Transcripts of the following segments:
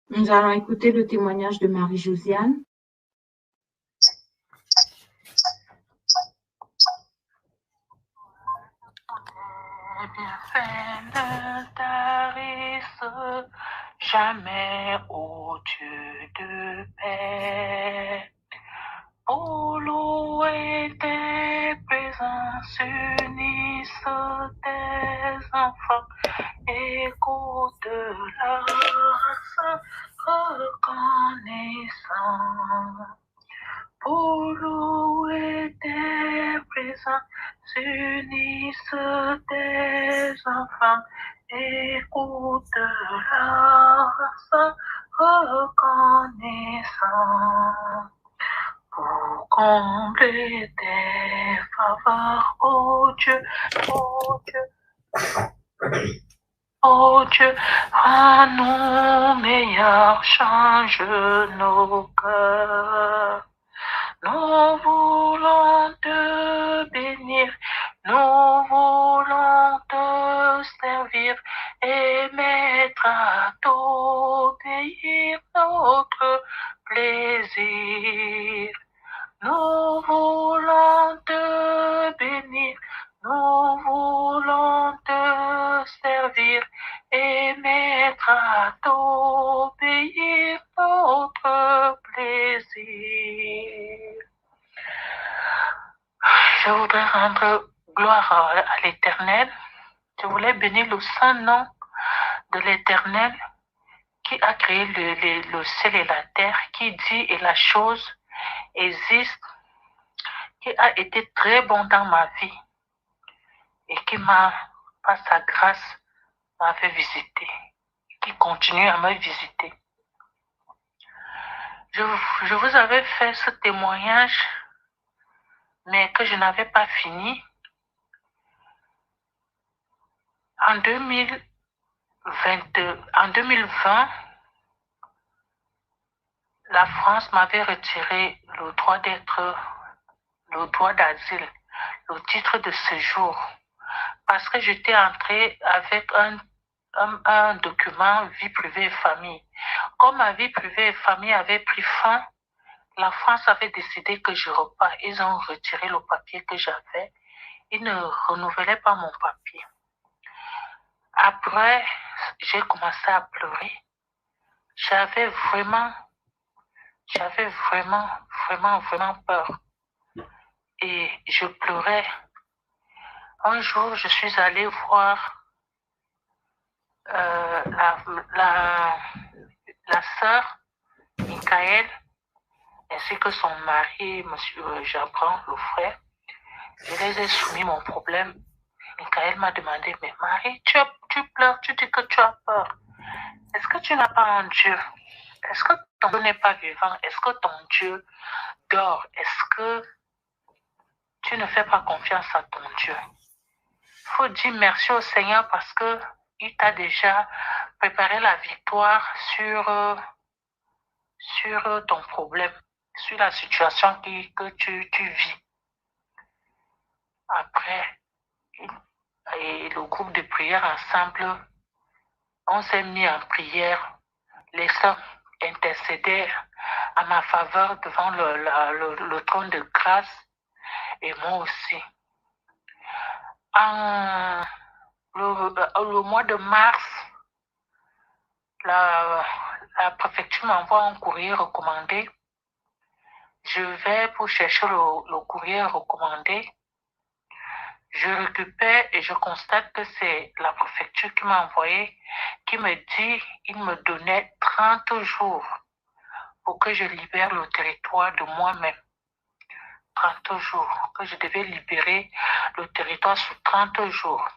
Nous allons écouter le témoignage de Marie-Josiane. Les bienfaits ne tarissent jamais, ô Dieu de paix. Pour louer tes présences, unissent tes enfants, écoute leur reconnaissant. Pour louer tes présences, unissent tes enfants, écoute leur reconnaissant. Pour combler tes faveurs, ô Dieu, ô Dieu, ô Dieu, rends-nous meilleurs, change nos cœurs. Nous voulons te bénir, nous voulons te servir et mettre à t'obéir notre plaisir. Nous voulons te bénir, nous voulons te servir et mettre à t'obéir notre plaisir. Je voudrais rendre gloire à l'Éternel. Je voulais bénir le saint nom de l'Éternel qui a créé le ciel et la terre, qui dit et la chose existe, qui a été très bon dans ma vie et qui m'a, par sa grâce, m'avait visité, qui continue à me visiter. Je vous avais fait ce témoignage, mais que je n'avais pas fini. En 2020, la France m'avait retiré le droit d'asile, le titre de séjour, parce que j'étais entrée avec un document vie privée et famille. Comme ma vie privée et famille avait pris fin, la France avait décidé que je repars. Ils ont retiré le papier que j'avais. Ils ne renouvelaient pas mon papier. Après, j'ai commencé à pleurer. J'avais vraiment peur. Et je pleurais. Un jour, je suis allée voir la sœur Michael, ainsi que son mari, monsieur Jabran, le frère. Je les ai soumis mon problème. Michael m'a demandé, mais Marie, tu pleures, tu dis que tu as peur. Est-ce que tu n'as pas un Dieu? Est-ce que ton Dieu n'est pas vivant? Est-ce que ton Dieu dort? Est-ce que tu ne fais pas confiance à ton Dieu? Il faut dire merci au Seigneur parce qu'il t'a déjà préparé la victoire sur ton problème, sur la situation que tu vis. Après, et le groupe de prière ensemble, on s'est mis en prière. Les sœurs intercédaient à ma faveur devant le trône de grâce et moi aussi. Le mois de mars, la préfecture m'envoie un courrier recommandé. Je vais pour chercher le courrier recommandé. Je récupère et je constate que c'est la préfecture qui m'a envoyé, qui me dit qu'il me donnait 30 jours pour que je libère le territoire de moi-même. 30 jours, que je devais libérer le territoire sur 30 jours.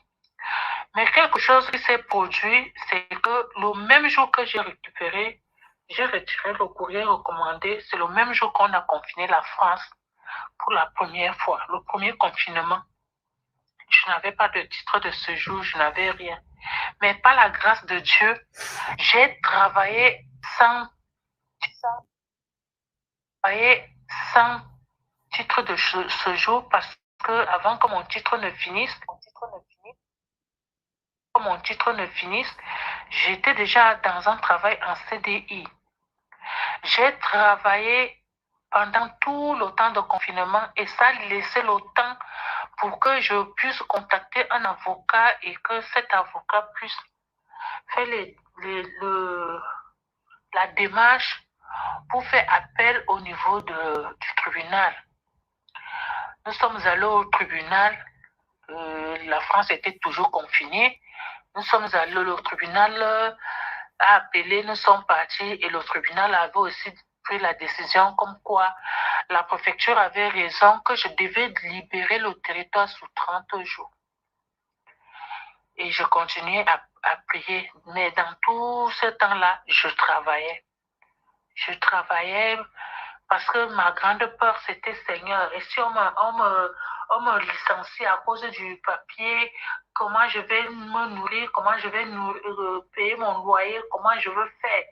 Mais quelque chose qui s'est produit, c'est que le même jour que j'ai retiré le courrier recommandé, c'est le même jour qu'on a confiné la France pour la première fois, le premier confinement. Je n'avais pas de titre de séjour, je n'avais rien. Mais par la grâce de Dieu, j'ai travaillé sans titre de séjour parce que avant que mon titre ne finisse, mon titre ne finisse, j'étais déjà dans un travail en CDI. J'ai travaillé pendant tout le temps de confinement et ça laissait le temps pour que je puisse contacter un avocat et que cet avocat puisse faire la démarche pour faire appel au niveau du tribunal. Nous sommes allés au tribunal, la France était toujours confinée. Nous sommes allés au tribunal, a appelé, nous sommes partis et le tribunal avait aussi pris la décision comme quoi la préfecture avait raison que je devais libérer le territoire sous 30 jours. Et je continuais à prier. Mais dans tout ce temps-là, je travaillais. Je travaillais parce que ma grande peur, c'était Seigneur. Et si on me licencie à cause du papier, comment je vais me nourrir, comment je vais payer mon loyer, comment je veux faire.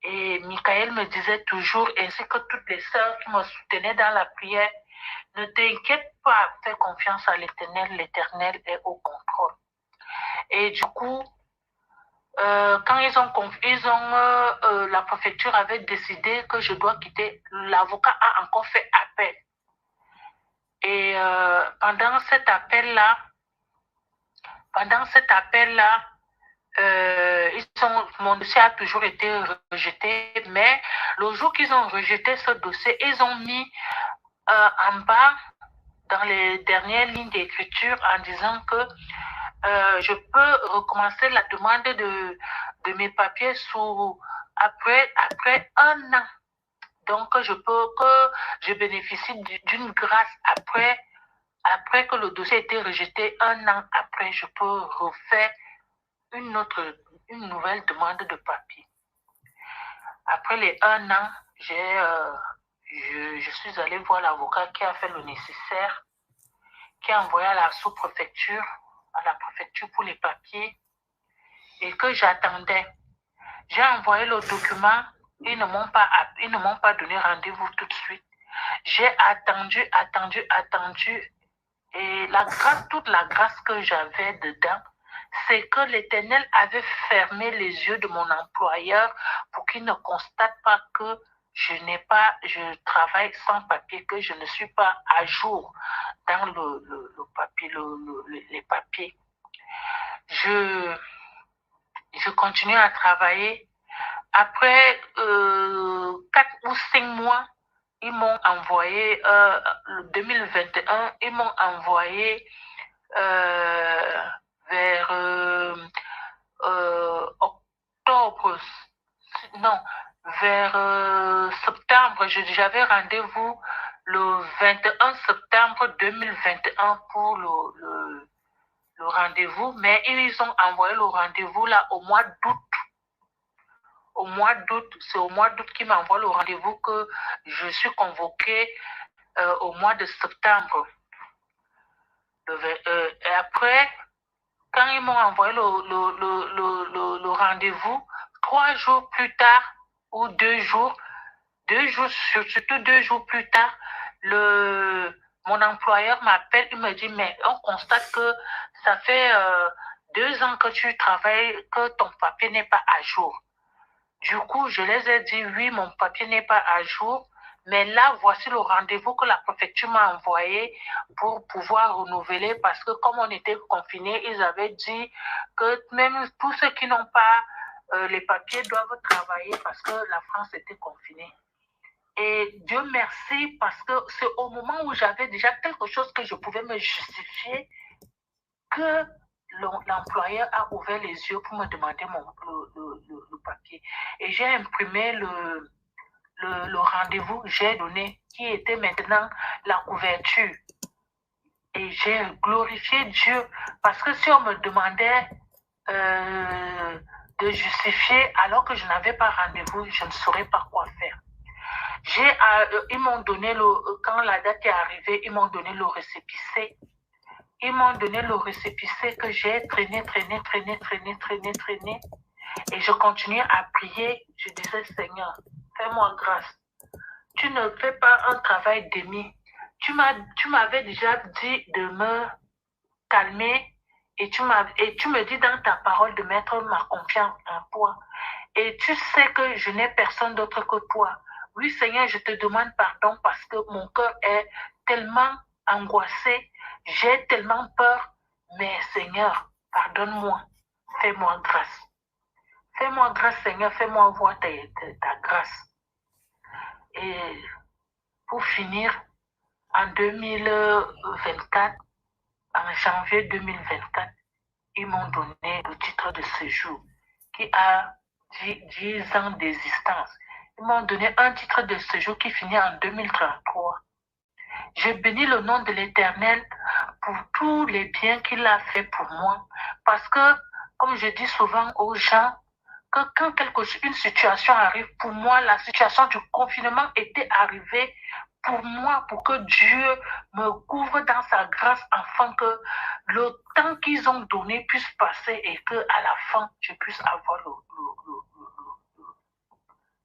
Et Michael me disait toujours, ainsi que toutes les sœurs qui me soutenaient dans la prière, ne t'inquiète pas, fais confiance à l'Éternel, l'Éternel est au contrôle. Et du coup, quand la préfecture avait décidé que je dois quitter, l'avocat a encore fait appel. Et pendant cet appel-là, mon dossier a toujours été rejeté, mais le jour qu'ils ont rejeté ce dossier, ils ont mis en bas, dans les dernières lignes d'écriture, en disant que je peux recommencer la demande de mes papiers après 1 an. Donc, je bénéficie d'une grâce après que le dossier a été rejeté. 1 an après, je peux refaire une nouvelle demande de papier. Après les 1 an, je suis allée voir l'avocat qui a fait le nécessaire, qui a envoyé à la sous-préfecture, à la préfecture pour les papiers, et que j'attendais. J'ai envoyé le document, ils ne m'ont pas donné rendez-vous tout de suite. J'ai attendu, et toute la grâce que j'avais dedans, c'est que l'Éternel avait fermé les yeux de mon employeur pour qu'il ne constate pas que je travaille sans papier, que je ne suis pas à jour dans les papiers. Je continue à travailler. Après 4 ou 5 mois, ils m'ont envoyé, 2021, ils m'ont envoyé vers octobre, non, vers septembre. J'avais rendez-vous le 21 septembre 2021 pour le rendez-vous, mais ils ont envoyé le rendez-vous là au mois d'août. C'est au mois d'août qu'ils m'envoient le rendez-vous que je suis convoquée au mois de septembre. Et après, quand ils m'ont envoyé le rendez-vous, 3 jours plus tard, ou 2 jours, surtout 2 jours plus tard, mon employeur m'appelle, il me dit, mais on constate que ça fait 2 ans que tu travailles, que ton papier n'est pas à jour. Du coup, je les ai dit, oui, mon papier n'est pas à jour, mais là, voici le rendez-vous que la préfecture m'a envoyé pour pouvoir renouveler, parce que comme on était confinés, ils avaient dit que même tous ceux qui n'ont pas les papiers doivent travailler parce que la France était confinée. Et Dieu merci, parce que c'est au moment où j'avais déjà quelque chose que je pouvais me justifier que l'employeur a ouvert les yeux pour me demander le papier. Et j'ai imprimé le rendez-vous, j'ai donné, qui était maintenant la couverture. Et j'ai glorifié Dieu, parce que si on me demandait de justifier alors que je n'avais pas rendez-vous, je ne saurais pas quoi faire. Ils m'ont donné, quand la date est arrivée, ils m'ont donné le récépissé. Ils m'ont donné le récépissé que j'ai traîné. Et je continuais à prier. Je disais, Seigneur, fais-moi grâce. Tu ne fais pas un travail d'ennemi. Tu m'avais déjà dit de me calmer et tu me dis dans ta parole de mettre ma confiance en toi. Et tu sais que je n'ai personne d'autre que toi. Oui, Seigneur, je te demande pardon parce que mon cœur est tellement angoissé, j'ai tellement peur. Mais Seigneur, pardonne-moi, fais-moi grâce. Fais-moi grâce, Seigneur, fais-moi voir ta grâce. Et pour finir, en 2024, en janvier 2024, ils m'ont donné le titre de séjour qui a 10 ans d'existence. Ils m'ont donné un titre de séjour qui finit en 2033. Je bénis le nom de l'Éternel pour tous les biens qu'il a fait pour moi. Parce que, comme je dis souvent aux gens, que quand une situation arrive, pour moi, la situation du confinement était arrivée pour moi, pour que Dieu me couvre dans sa grâce afin que le temps qu'ils ont donné puisse passer et que à la fin, je puisse avoir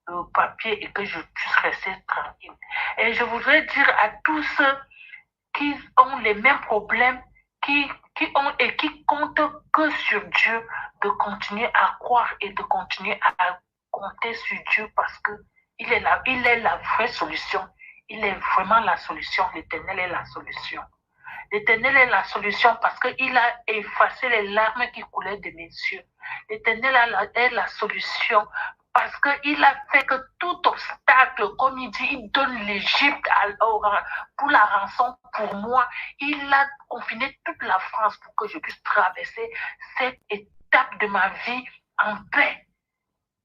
le papier et que je puisse rester tranquille. Et je voudrais dire à tous ceux qui ont les mêmes problèmes, qui ont et qui comptent que sur Dieu, de continuer à croire et de continuer à compter sur Dieu parce que il est la vraie solution. Il est vraiment la solution. L'Éternel est la solution. L'Éternel est la solution parce qu'il a effacé les larmes qui coulaient de mes yeux. L'Éternel est la solution parce qu'il a fait que tout obstacle, comme il dit, il donne l'Égypte pour la rançon pour moi. Il a confiné toute la France pour que je puisse traverser cette étape de ma vie en paix,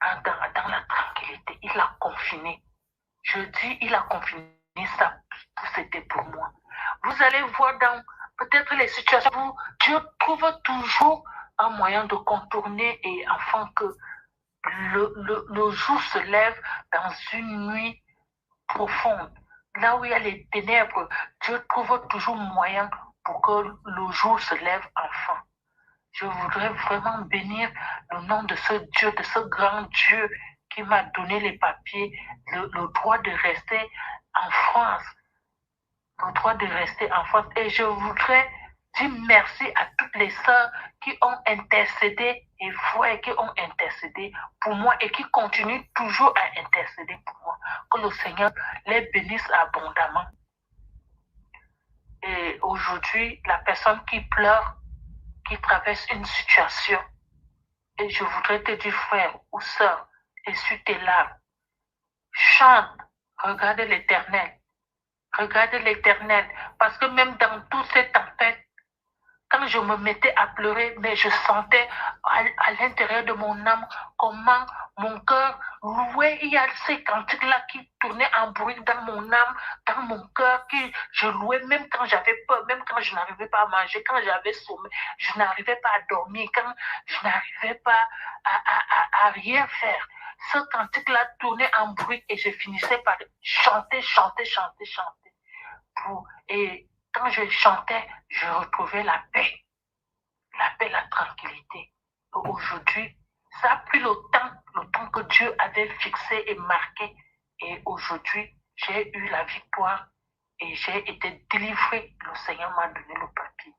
dans la tranquillité. Il a confiné. Je dis, il a confiné ça, tout c'était pour moi. Vous allez voir dans peut-être les situations où Dieu trouve toujours un moyen de contourner et afin que le jour se lève dans une nuit profonde. Là où il y a les ténèbres, Dieu trouve toujours moyen pour que le jour se lève enfin. Je voudrais vraiment bénir le nom de ce Dieu, de ce grand Dieu qui m'a donné les papiers, le droit de rester en France, le droit de rester en France. Et je voudrais dire merci à toutes les sœurs qui ont intercédé et frères qui ont intercédé pour moi et qui continuent toujours à intercéder pour moi. Que le Seigneur les bénisse abondamment. Et aujourd'hui, la personne qui pleure, qui traverse une situation, et je voudrais te dire, frère ou sœur, essuie tes larmes, chante, regarde l'Éternel. Regarde l'Éternel, parce que même dans toutes ces tempêtes, quand je me mettais à pleurer, mais je sentais à l'intérieur de mon âme comment mon cœur louait. Il y a ces cantiques-là qui tournaient en bruit dans mon âme, dans mon cœur, que je louais même quand j'avais peur, même quand je n'arrivais pas à manger, quand j'avais sommeil, je n'arrivais pas à dormir, quand je n'arrivais pas à rien faire. Ce cantique-là tournait en bruit et je finissais par chanter, chanter, chanter, chanter. Et quand je chantais, je retrouvais la paix, la tranquillité. Aujourd'hui, ça a pris le temps que Dieu avait fixé et marqué. Et aujourd'hui, j'ai eu la victoire et j'ai été délivré. Le Seigneur m'a donné le papier.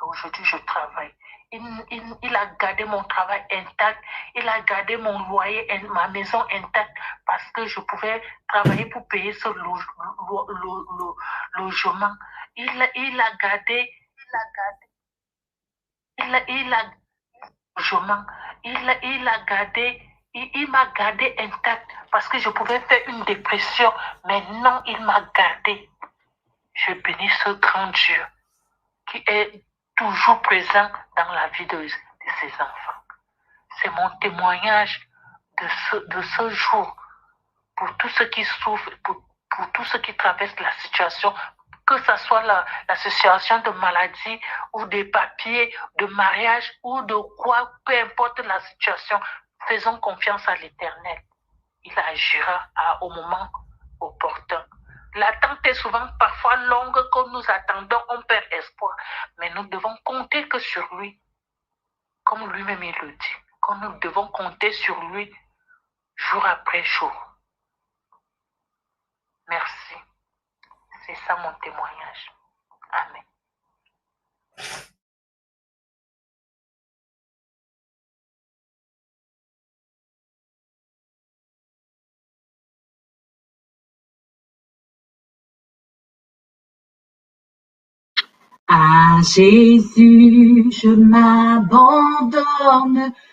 Aujourd'hui, je travaille. Il a gardé mon travail intact. Il a gardé mon loyer, ma maison intacte parce que je pouvais travailler pour payer ce logement. Il a gardé logement. Il a gardé, il m'a gardé intact parce que je pouvais faire une dépression. Mais non, il m'a gardé. Je bénis ce grand Dieu qui est toujours présent dans la vie de ses enfants. C'est mon témoignage de ce jour pour tous ceux qui souffrent, pour tous ceux qui traversent la situation, que ce soit la situation de maladie ou des papiers, de mariage ou de quoi, peu importe la situation, faisons confiance à l'Éternel. Il agira au moment opportun. L'attente est souvent parfois longue, quand nous attendons, on perd espoir. Mais nous devons compter que sur lui, comme lui-même il le dit, que nous devons compter sur lui jour après jour. Merci. C'est ça mon témoignage. Amen. À Jésus, je m'abandonne,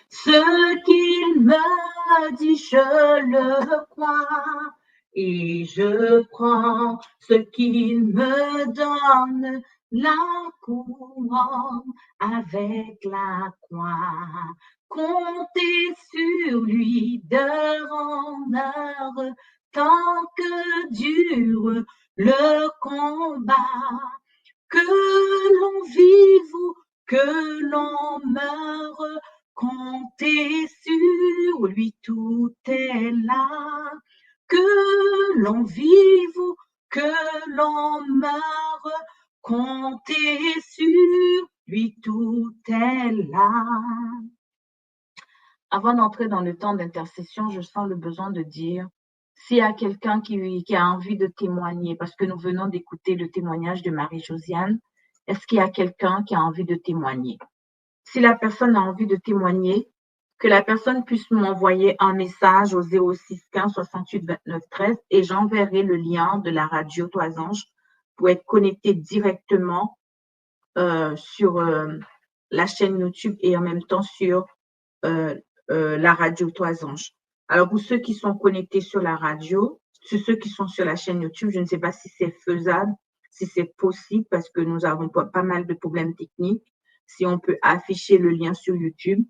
ce qu'il me dit, je le crois, et je prends ce qu'il me donne, la couronne avec la croix. Comptez sur lui d'heure en heure, tant que dure le combat. Que l'on vive ou que l'on meure, comptez sur lui, tout est là. Que l'on vive ou que l'on meure, comptez sur lui, tout est là. Avant d'entrer dans le temps d'intercession, je sens le besoin de dire, s'il y a quelqu'un qui a envie de témoigner, parce que nous venons d'écouter le témoignage de Marie-Josiane, est-ce qu'il y a quelqu'un qui a envie de témoigner? Si la personne a envie de témoigner, que la personne puisse m'envoyer un message au 06 15 68 29 13 et j'enverrai le lien de la radio Toisange pour être connecté directement sur la chaîne YouTube et en même temps sur la radio Toisange. Alors, pour ceux qui sont connectés sur la radio, ceux qui sont sur la chaîne YouTube, je ne sais pas si c'est faisable, si c'est possible, parce que nous avons pas mal de problèmes techniques. Si on peut afficher le lien sur YouTube,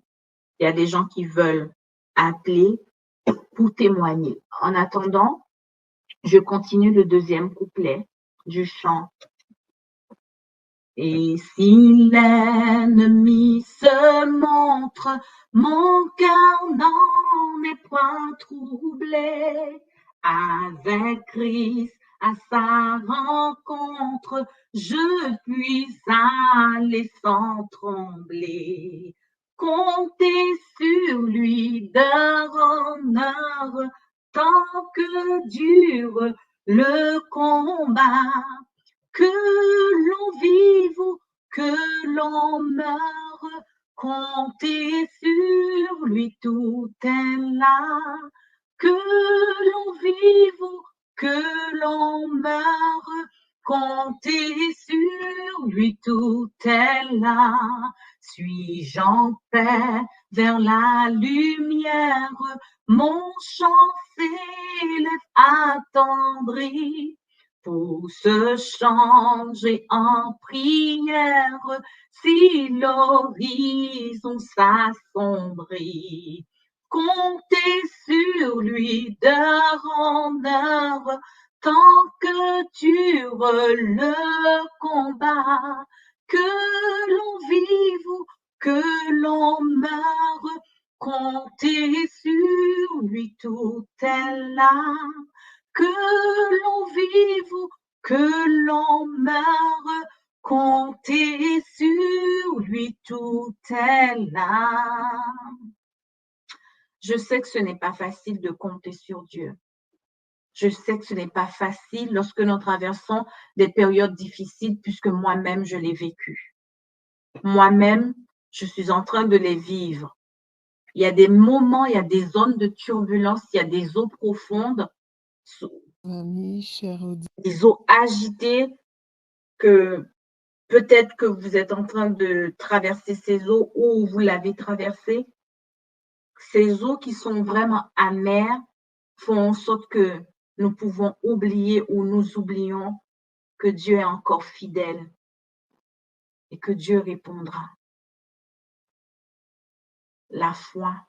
il y a des gens qui veulent appeler pour témoigner. En attendant, je continue le deuxième couplet du chant. Et si l'ennemi se montre, mon cœur n'en est point troublé. Avec Christ à sa rencontre, je puis aller sans trembler. Comptez sur lui d'heure en heure, tant que dure le combat. Que l'on vive ou que l'on meure, comptez sur lui, tout est là. Que l'on vive ou que l'on meure, comptez sur lui, tout est là. Suis-je en paix vers la lumière, mon chant s'élève attendri. Pour se changer en prière, si l'horizon s'assombrit. Comptez sur lui d'heure en heure, tant que dure le combat. Que l'on vive ou que l'on meure, comptez sur lui, tout est là. Que l'on vive ou que l'on meure, comptez sur lui, tout est là. Je sais que ce n'est pas facile de compter sur Dieu. Je sais que ce n'est pas facile lorsque nous traversons des périodes difficiles, puisque moi-même, je l'ai vécu. Moi-même, je suis en train de les vivre. Il y a des moments, il y a des zones de turbulence, il y a des eaux profondes, des eaux agitées, que peut-être que vous êtes en train de traverser ces eaux ou vous l'avez traversée. Ces eaux qui sont vraiment amères font en sorte que nous pouvons oublier ou nous oublions que Dieu est encore fidèle et que Dieu répondra. La foi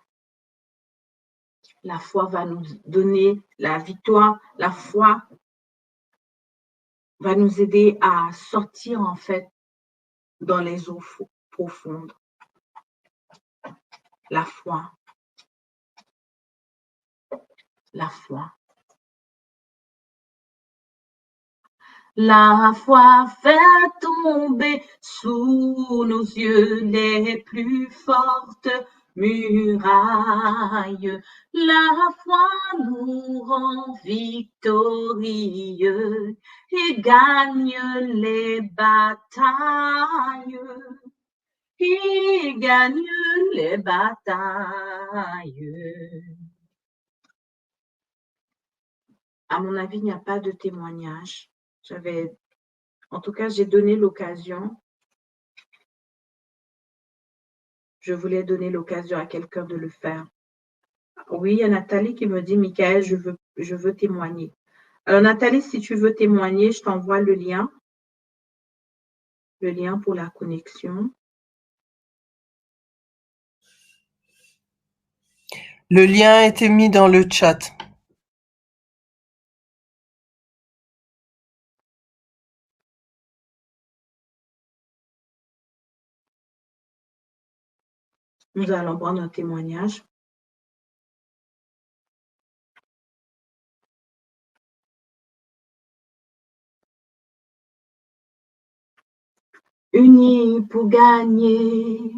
va nous donner la victoire. La foi va nous aider à sortir en fait dans les eaux profondes. La foi. La foi. La foi fait tomber sous nos yeux les plus fortes murailles. La foi nous rend victorieux et gagne les batailles. Et gagne les batailles. À mon avis, il n'y a pas de témoignage. En tout cas, j'ai donné l'occasion Je voulais donner l'occasion à quelqu'un de le faire. Oui, il y a Nathalie qui me dit, Michael, je veux témoigner. Alors, Nathalie, si tu veux témoigner, je t'envoie le lien pour la connexion. Le lien a été mis dans le chat. Nous allons prendre un témoignage. Unis pour gagner,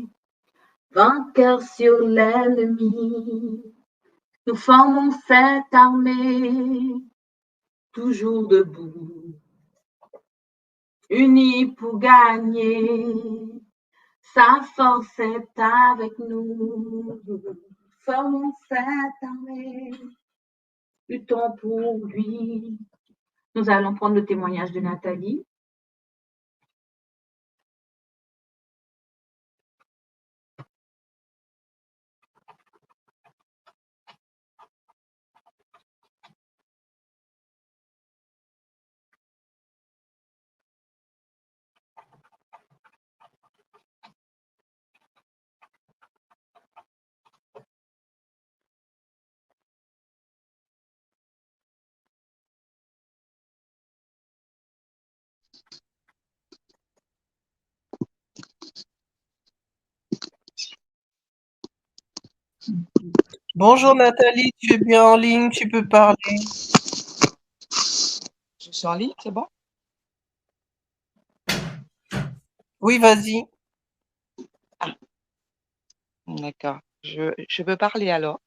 vainqueurs sur l'ennemi, nous formons cette armée, toujours debout. Unis pour gagner, sa force est avec nous. Nous formons cette armée, luttons pour lui. Nous allons prendre le témoignage de Nathalie. Bonjour Nathalie, tu es bien en ligne, tu peux parler. Je suis en ligne, c'est bon? Oui, vas-y. Ah, d'accord. Je peux parler alors,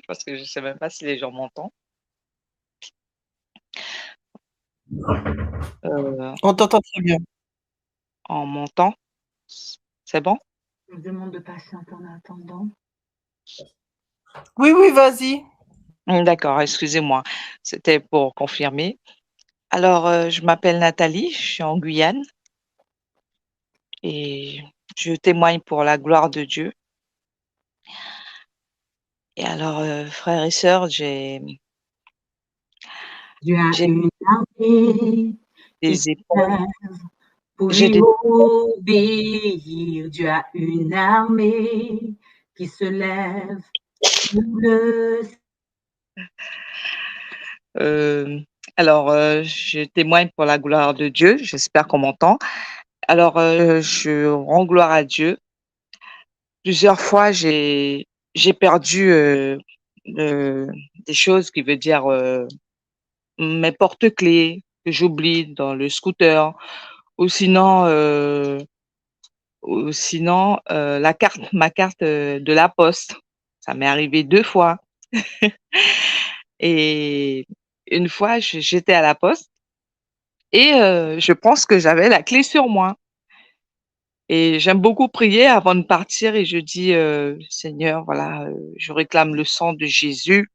parce que je ne sais même pas si les gens m'entendent. On t'entend très bien. En montant, c'est bon? Je vous demande de patienter en attendant. Oui, oui, vas-y. D'accord, excusez-moi. C'était pour confirmer. Alors, je m'appelle Nathalie, je suis en Guyane et je témoigne pour la gloire de Dieu. Et alors, frères et sœurs, j'ai Dieu a j'ai une armée qui se des épreuves. lève pour J'ai lui des obéir. Dieu a une armée qui se lève pour le. Alors, je témoigne pour la gloire de Dieu. J'espère qu'on m'entend. Alors, je rends gloire à Dieu. Plusieurs fois, j'ai perdu des choses qui veut dire mes porte-clés que j'oublie dans le scooter, ou sinon, ma carte de la poste. Ça m'est arrivé 2 fois. Et une fois, j'étais à la poste et je pense que j'avais la clé sur moi. Et j'aime beaucoup prier avant de partir et je dis, Seigneur, voilà, je réclame le sang de Jésus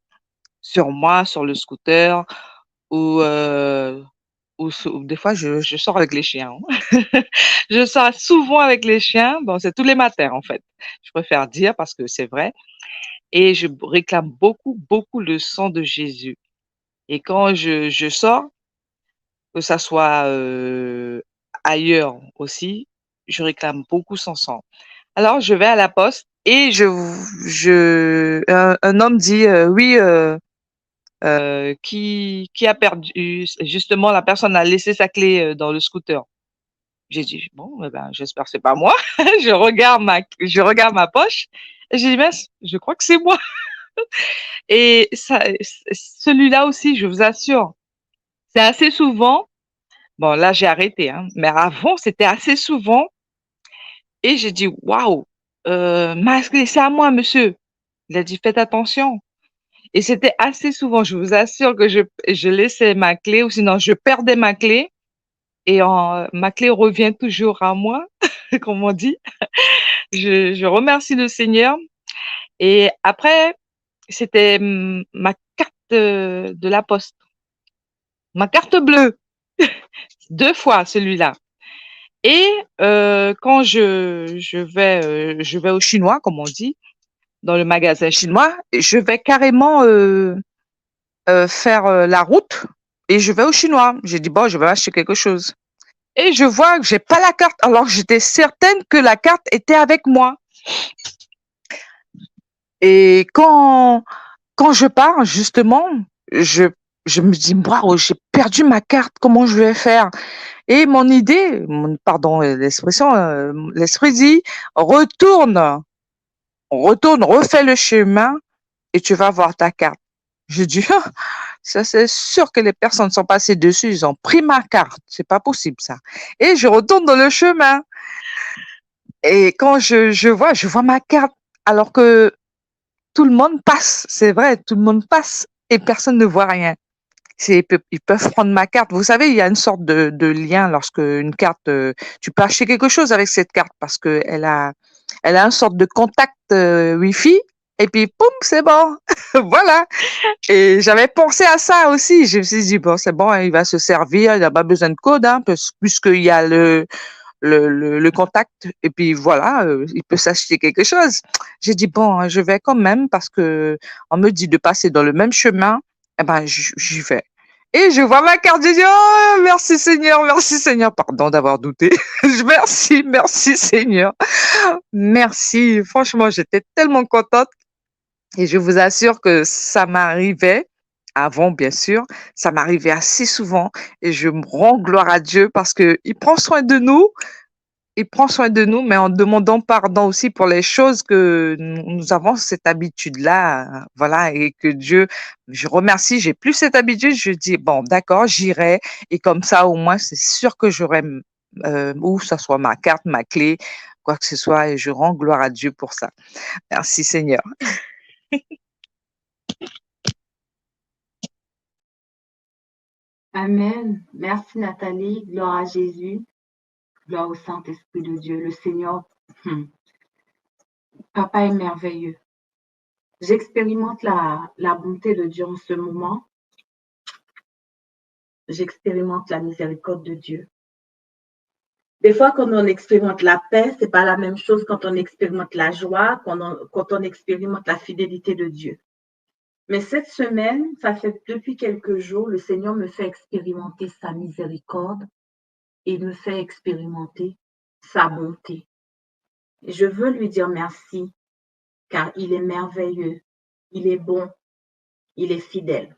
sur moi, sur le scooter ou, ou des fois je sors avec les chiens. Je sors souvent avec les chiens. Bon, c'est tous les matins en fait. Je préfère dire parce que c'est vrai et je réclame beaucoup, beaucoup le sang de Jésus et quand je sors, que ça soit, ailleurs aussi, je réclame beaucoup son sang. Alors je vais à la poste et un homme dit, «Oui, qui a perdu?» Justement, la personne a laissé sa clé, dans le scooter. J'ai dit: «Bon, eh ben, j'espère que c'est pas moi». Je regarde ma poche et j'ai dit: «Mince, je crois que c'est moi» et ça celui-là aussi, je vous assure, c'est assez souvent. Bon là, j'ai arrêté, hein, mais avant, c'était assez souvent et j'ai dit: «Waouh, ma clé, c'est à moi monsieur». Il a dit: «Faites attention». Et c'était assez souvent, je vous assure que je laissais ma clé ou sinon je perdais ma clé et ma clé revient toujours à moi, comme on dit. Je remercie le Seigneur et après, c'était, ma carte, de la poste, ma carte bleue, 2 fois celui-là Et quand je vais au chinois, comme on dit, dans le magasin chinois, je vais carrément faire la route et je vais au chinois. J'ai dit, bon, je vais acheter quelque chose. Et je vois que j'ai pas la carte, alors que j'étais certaine que la carte était avec moi. Et quand je pars, justement, je me dis, waouh, j'ai perdu ma carte, comment je vais faire? Et mon idée, pardon l'expression, l'esprit dit, retourne, refais le chemin et tu vas voir ta carte. Je dis, ah, ça c'est sûr que les personnes sont passées dessus, ils ont pris ma carte, c'est pas possible ça. Et je retourne dans le chemin et quand je vois ma carte, alors que tout le monde passe, c'est vrai, tout le monde passe et personne ne voit rien. Ils peuvent prendre ma carte. Vous savez, il y a une sorte de lien lorsque une carte, tu peux acheter quelque chose avec cette carte parce que elle a une sorte de contact Wi-Fi et puis poum, c'est bon. Voilà. Et j'avais pensé à ça aussi. Je me suis dit bon, c'est bon, il va se servir, il n'a pas besoin de code, hein, puisqu'il y a le contact et puis voilà, il peut s'acheter quelque chose. J'ai dit bon, je vais quand même parce que on me dit de passer dans le même chemin, eh ben j'y vais. Et je vois ma carte, je dis oh merci Seigneur, pardon d'avoir douté. Merci Seigneur, merci. Franchement, j'étais tellement contente et je vous assure que ça m'arrivait. Avant, bien sûr, ça m'arrivait assez souvent et je me rends gloire à Dieu parce que il prend soin de nous, mais en demandant pardon aussi pour les choses que nous avons cette habitude-là, voilà, et que Dieu, je remercie, j'ai plus cette habitude, je dis, bon, d'accord, j'irai, et comme ça, au moins, c'est sûr que j'aurai, ou ça soit ma carte, ma clé, quoi que ce soit, et je rends gloire à Dieu pour ça. Merci Seigneur. Amen. Merci Nathalie. Gloire à Jésus. Gloire au Saint-Esprit de Dieu. Le Seigneur, Papa est merveilleux. J'expérimente la bonté de Dieu en ce moment. J'expérimente la miséricorde de Dieu. Des fois, quand on expérimente la paix, c'est pas la même chose quand on expérimente la joie, quand on expérimente la fidélité de Dieu. Mais cette semaine, ça fait depuis quelques jours, le Seigneur me fait expérimenter sa miséricorde et il me fait expérimenter sa bonté. Et je veux lui dire merci, car il est merveilleux, il est bon, il est fidèle.